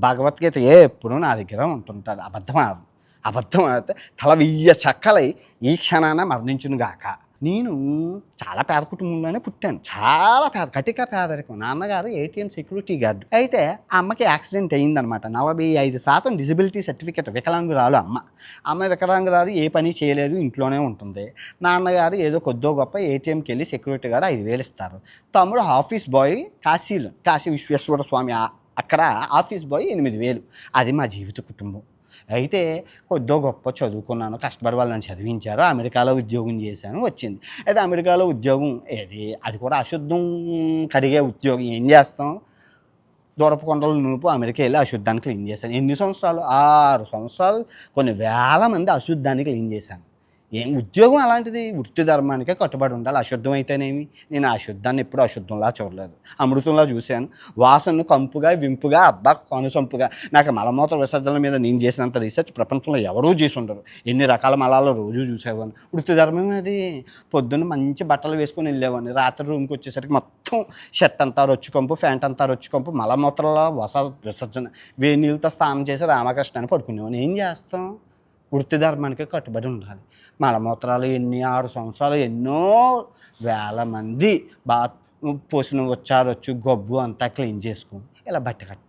భగవద్గీత ఎప్పుడు నా దగ్గర ఉంటుంటుంది. అబద్ధం అయితే తల వెయ్య చక్కలై ఈ క్షణాన మరణించును గాక. నేను చాలా పేద కుటుంబంలోనే పుట్టాను. చాలా కటిక పేదరికం. నాన్నగారు ఏటీఎం సెక్యూరిటీ గార్డు. అయితే ఆ అమ్మకి యాక్సిడెంట్ అయిందనమాట. 45% డిజబిలిటీ సర్టిఫికేట్, వికలాంగురాలు అమ్మ. అమ్మ వికలాంగురాలు, ఏ పని చేయలేదు, ఇంట్లోనే ఉంటుంది. నాన్నగారు ఏదో కొద్దో గొప్ప ఏటీఎంకి వెళ్ళి సెక్యూరిటీ గార్డు 5,000 ఇస్తారు. తమ్ముడు ఆఫీస్ బాయ్ కాశీ విశ్వేశ్వర స్వామి అక్కడ ఆఫీస్ బాయ్ 8,000. అది మా జీవిత కుటుంబం. అయితే కొద్దో గొప్ప చదువుకున్నాను, కష్టపడి వాళ్ళని చదివించారు, అమెరికాలో ఉద్యోగం చేశాను, వచ్చింది. అయితే అమెరికాలో ఉద్యోగం అది కూడా అశుద్ధం కడిగే ఉద్యోగం. ఏం చేస్తాం, దూరపు కొండలు నునుపు అమెరికా వెళ్ళి అశుద్ధాన్ని క్లీన్ చేశాను. ఎన్ని సంవత్సరాలు? 6 సంవత్సరాలు కొన్ని వేల మంది అశుద్ధాన్ని క్లీన్ చేశాను. ఏం ఉద్యోగం అలాంటిది, వృత్తి ధర్మానికే కట్టుబడి ఉండాలి. అశుద్ధం అయితేనేమి. నేను ఆ అశుద్ధాన్ని ఎప్పుడు అశుద్ధంలా చూడలేదు, అమృతంలా చూశాను. వాసనను కంపుగా, వింపుగా, అబ్బా కనుసంపుగా. నాకు మలమూత్ర విసర్జన మీద నేను చేసినంత రీసెర్చ్ ప్రపంచంలో ఎవరూ చేసి ఉండరు. ఎన్ని రకాల మలాలు రోజు చూసేవాడిని. వృత్తి ధర్మం అది. పొద్దున్న మంచి బట్టలు వేసుకొని వెళ్ళేవాడిని, రాత్రి రూమ్కి వచ్చేసరికి మొత్తం షర్ట్ అంతా రొచ్చుకంపు, ప్యాంట్ అంతా రొచ్చుకంపు, మలమూత్రంలో విసర్జన. వేడి నీళ్ళతో స్నానం చేసి రామకృష్ణ అని పడుకునేవాడిని. ఏం చేస్తాం, వృత్తి ధర్మానికి కట్టుబడి ఉండాలి. మలమూత్రాలు 6 సంవత్సరాలు ఎన్నో వేల మంది పోసిన వచ్చారొచ్చు గబ్బు అంతా క్లీన్ చేసుకుని ఇలా బట్ట కట్టాను.